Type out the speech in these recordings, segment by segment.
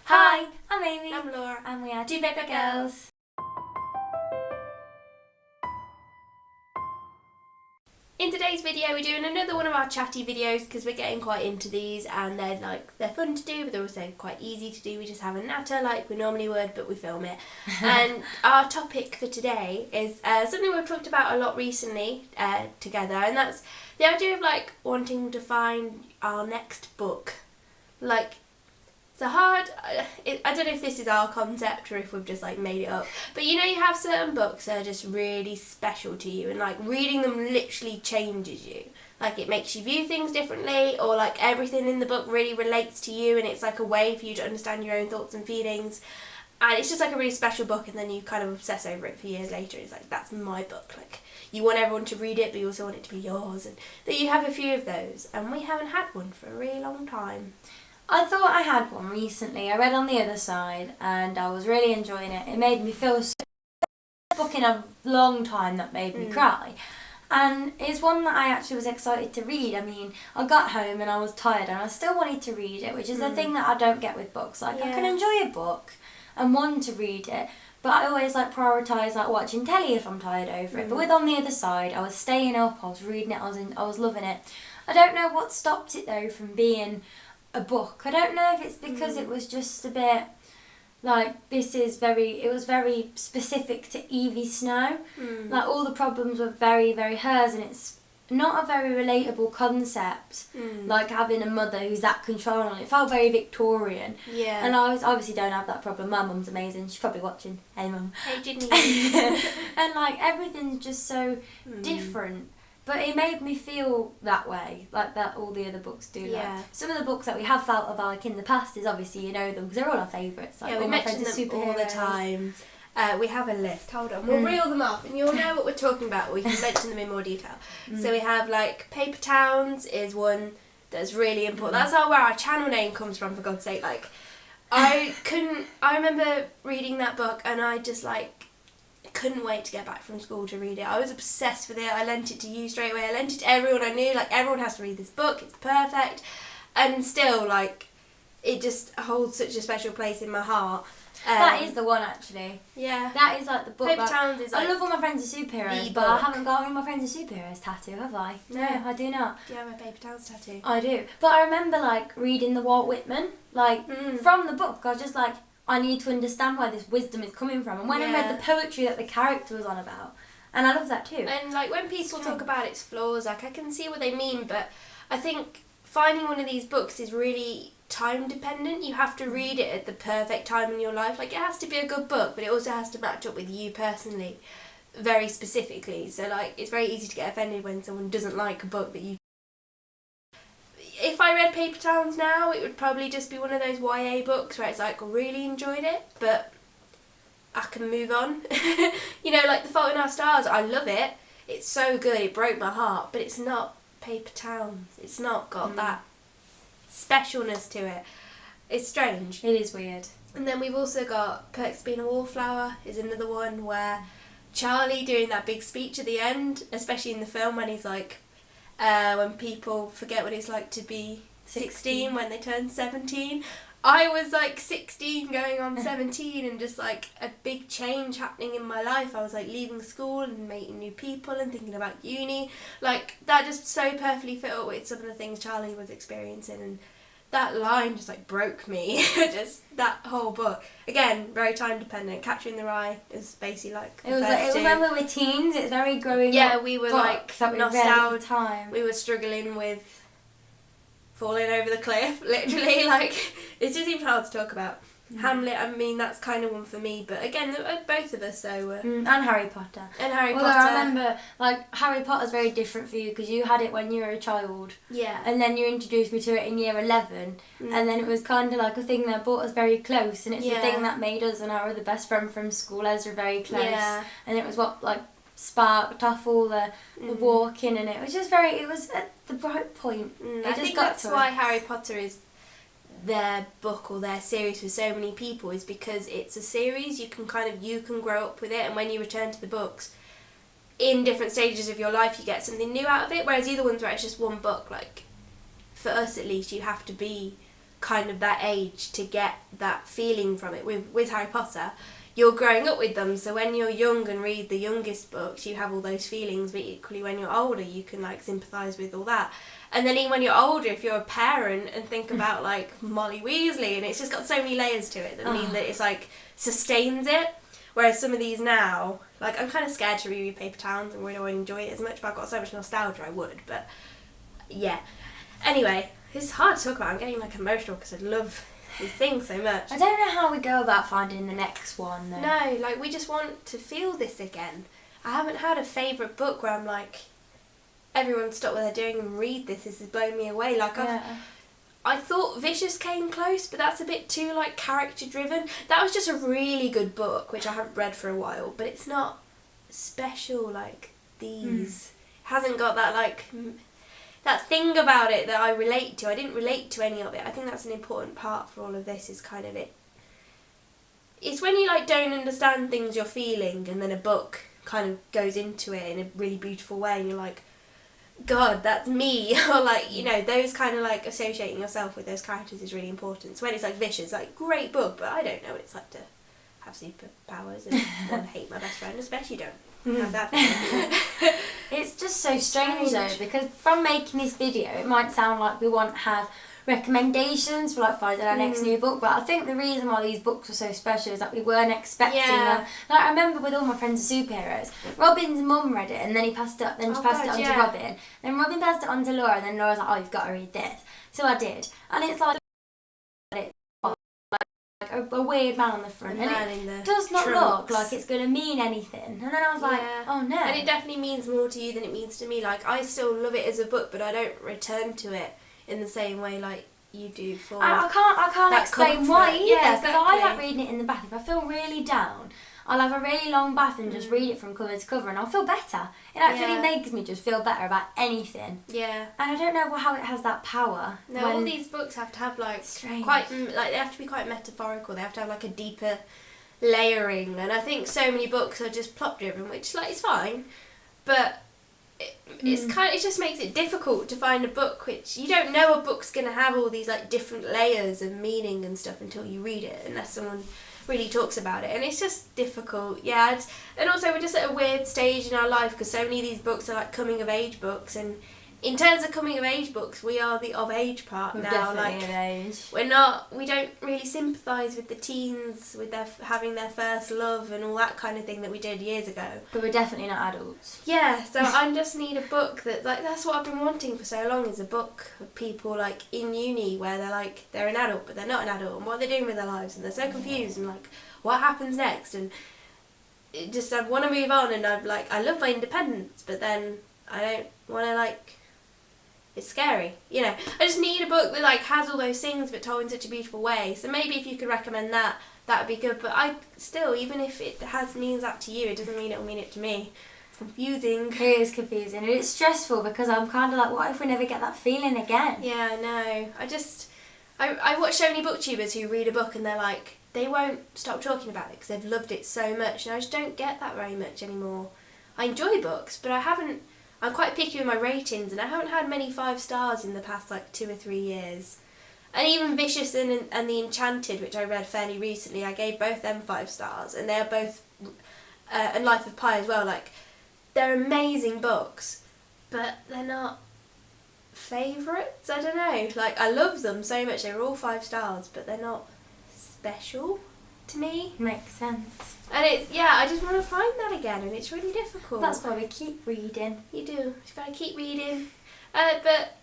Hi, I'm Amy. I'm Laura. And we are TwoPaperGirls. In today's video we're doing another one of our chatty videos because we're getting quite into these and they're fun to do, but they're also quite easy to do. We just have a natter like we normally would, but we film it. And our topic for today is something we've talked about a lot recently together, and that's the idea of like wanting to find our next book. Like, it's a hard, I don't know if this is our concept or if we've just like made it up, but you know, you have certain books that are just really special to you and like reading them literally changes you. Like it makes you view things differently, or like everything in the book really relates to you and it's like a way for you to understand your own thoughts and feelings. And it's just like a really special book, and then you kind of obsess over it for years later. It's like, that's my book. Like, you want everyone to read it, but you also want it to be yours. And that you have a few of those, and we haven't had one for a really long time. I thought I had one recently. I read On the Other Side and I was really enjoying it. It made me feel so book in a long time that made me cry. And it's one that I actually was excited to read. I mean, I got home and I was tired and I still wanted to read it, which is a thing that I don't get with books. Like, I can enjoy a book and want to read it, but I always like prioritise like watching telly if I'm tired over it. But with On the Other Side, I was staying up, I was reading it, I was loving it. I don't know what stopped it though from being a book. I don't know if it's because it was just a bit like, it was very specific to Evie Snow. Like, all the problems were very, very hers, and it's not a very relatable concept, like having a mother who's that controlling. It felt very Victorian. Yeah. And I obviously don't have that problem. My mum's amazing. She's probably watching. Hey, Mum. Hey, Ginny. And like, everything's just so different. But it made me feel that way, like that all the other books do. Yeah. Like, some of the books that we have felt of like in the past is obviously, you know them, because they're all our favourites. Like, Yeah, we All My mention Friends Are them all the Superheroes. time. We have a list. Hold on, we'll reel them off and you'll know what we're talking about. We can mention them in more detail. So we have like Paper Towns is one that's really important. That's where our channel name comes from, for God's sake. Like, I remember reading that book and I just like couldn't wait to get back from school to read it. I was obsessed with it. I lent it to you straight away. I lent it to everyone I knew. Like, everyone has to read this book. It's perfect. And still, like, it just holds such a special place in my heart. That is the one, actually. Yeah. That is like the book. Paper Towns is like, I love All My Friends Are Superheroes, but I haven't got All My Friends Are Superheroes tattoo, have I? No, I do not. Do you have a Paper Towns tattoo? I do. But I remember like reading the Walt Whitman, like from the book. I was just like, I need to understand where this wisdom is coming from. And when I read the poetry that the character was on about, and I love that too. And like, when people talk about its flaws, like, I can see what they mean, but I think finding one of these books is really time dependent. You have to read it at the perfect time in your life. Like, it has to be a good book, but it also has to match up with you personally, very specifically. So like, it's very easy to get offended when someone doesn't like a book that you... If I read Paper Towns now, it would probably just be one of those YA books where it's like, I really enjoyed it, but I can move on. You know, like The Fault in Our Stars, I love it. It's so good, it broke my heart, but it's not Paper Towns. It's not got that specialness to it. It's strange. It is weird. And then we've also got Perks of Being a Wallflower is another one where Charlie doing that big speech at the end, especially in the film when he's like, when people forget what it's like to be 16 when they turn 17. I was like 16 going on 17, and just like a big change happening in my life. I was like leaving school and meeting new people and thinking about uni. Like, that just so perfectly fit up with some of the things Charlie was experiencing, and that line just like broke me. Just that whole book. Again, very time dependent. Catcher in the Rye is basically like it was when we were teens. It's very growing up. Yeah, we were like nostalgic. Time. We were struggling with falling over the cliff, literally. Like, it's just even hard to talk about. Hamlet, I mean, that's kind of one for me, but again, both of us, so... and Harry Potter. And Harry Although Potter. I remember, like, Harry Potter's very different for you, because you had it when you were a child. Yeah. And then you introduced me to it in year 11, and then it was kind of like a thing that brought us very close, and it's the thing that made us and our other best friend from school, Ezra, very close. Yeah. And it was what, like, sparked off all the walking, and it was just it was at the right point. I think that's why Harry Potter is their book or their series for so many people, is because it's a series. You can grow up with it, and when you return to the books in different stages of your life, you get something new out of it, whereas the other ones where it's just one book, like, for us at least, you have to be kind of that age to get that feeling from it. With Harry Potter, you're growing up with them, so when you're young and read the youngest books, you have all those feelings, but equally when you're older, you can like sympathise with all that. And then even when you're older, if you're a parent and think about like Molly Weasley, and it's just got so many layers to it that mean that it's like sustains it. Whereas some of these now, like I'm kind of scared to reread Paper Towns and really won't enjoy it as much, but I've got so much nostalgia I would, but yeah. Anyway, it's hard to talk about. I'm getting like emotional because I love these things so much. I don't know how we go about finding the next one though. No, like we just want to feel this again. I haven't had a favourite book where I'm like, everyone stop what they're doing and read this. This has blown me away. Like I thought Vicious came close, but that's a bit too like character driven. That was just a really good book, which I haven't read for a while, but it's not special like these. It hasn't got that like that thing about it that I relate to. I didn't relate to any of it. I think that's an important part for all of this, is kind of it. It's when you like don't understand things you're feeling and then a book kind of goes into it in a really beautiful way and you're like, God, that's me. Or like, you know, those kind of like associating yourself with those characters is really important. So when it's like Vicious, like great book, but I don't know what it's like to have superpowers and want to hate my best friend, especially don't. Have that It's just so strange though, because from making this video it might sound like we want to have recommendations for like finding our next new book, but I think the reason why these books were so special is that we weren't expecting them. Like I remember with all my friends of superheroes, Robin's mum read it and then she passed it on to Robin, then Robin passed it on to Laura, and then Laura was like, oh, you've got to read this. So I did, and it's like a weird man on the front, and it does not look like it's going to mean anything. And then I was like, oh no. And it definitely means more to you than it means to me. Like I still love it as a book, but I don't return to it in the same way like you do for I can't explain comfort. why either, Yeah, because I like reading it in the bath. If I feel really down, I'll have a really long bath and just read it from cover to cover and I'll feel better. It actually makes me just feel better about anything. Yeah. And I don't know how it has that power. No, all these books have to have like quite, like they have to be quite metaphorical. They have to have like a deeper layering, and I think so many books are just plot driven, which like is fine, but it's kind of, it just makes it difficult to find a book which you don't know a book's gonna have all these like different layers of meaning and stuff until you read it, unless someone really talks about it, and it's just difficult. And also we're just at a weird stage in our life because so many of these books are like coming of age books, and in terms of coming of age books, we are the of age part now. Like of age. We don't really sympathise with the teens with their having their first love and all that kind of thing that we did years ago. But we're definitely not adults. Yeah, so I just need a book that like that's what I've been wanting for so long, is a book of people like in uni where they're an adult but they're not an adult, and what they're doing with their lives, and they're so confused and like what happens next, and it just I want to move on, and I love my independence, but then I don't want to like. It's scary, you know. I just need a book that like has all those things but told in such a beautiful way. So maybe if you could recommend that, that would be good. But I still, even if it means that to you, it doesn't mean it will mean it to me. It's confusing. It is confusing, and it's stressful because I'm kind of like, what if we never get that feeling again? Yeah, I know. I watch so many booktubers who read a book and they're like, they won't stop talking about it because they've loved it so much, and I just don't get that very much anymore. I enjoy books, but I'm quite picky with my ratings, and I haven't had many 5 stars in the past like 2 or 3 years. And even Vicious and The Enchanted, which I read fairly recently, I gave both them 5 stars, and they're both, and Life of Pi as well, like, they're amazing books, but they're not favourites, I don't know. Like, I love them so much, they were all 5 stars, but they're not special to me. Makes sense. And I just want to find that again, and it's really difficult. That's why we keep reading. You do. You've got to keep reading. But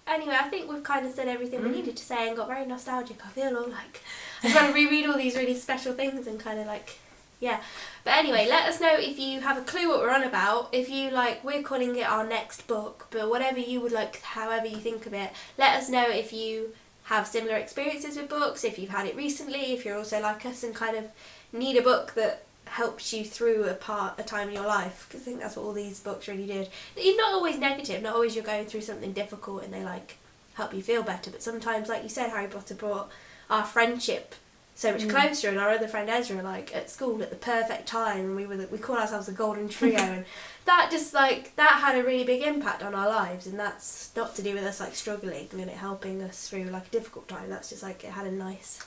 anyway, I think we've kind of said everything we needed to say and got very nostalgic. I feel all like I just want to reread all these really special things and kind of like, yeah. But anyway, let us know if you have a clue what we're on about. If you like, we're calling it our next book, but whatever you would like, however you think of it, let us know if you have similar experiences with books, if you've had it recently, if you're also like us and kind of need a book that helps you through a time in your life, because I think that's what all these books really did. You're not always negative, not always you're going through something difficult and they like help you feel better, but sometimes, like you said, Harry Potter brought our friendship so much closer, and our other friend Ezra, like, at school at the perfect time, and we call ourselves the Golden Trio, and that just, like, that had a really big impact on our lives, and that's not to do with us, like, struggling and it helping us through, like, a difficult time. That's just, like, it had a nice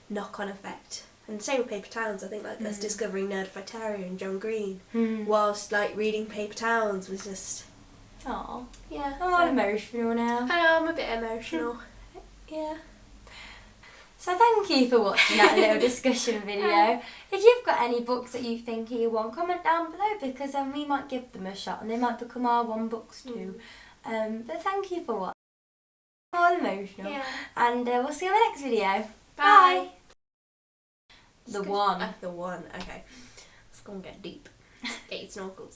knock-on effect. And the same with Paper Towns. I think, like, us discovering Nerdifiteria and John Green whilst, like, reading Paper Towns was just... Oh, yeah. I'm all emotional now. I know, I'm a bit emotional. Yeah. So thank you for watching that little discussion video. If you've got any books that you think you want, comment down below, because then we might give them a shot and they might become our one books too. But thank you for watching. I'm all emotional. Yeah. And we'll see you on the next video. Bye. The one. The one. Okay. Let's go and get deep. Get your snorkels.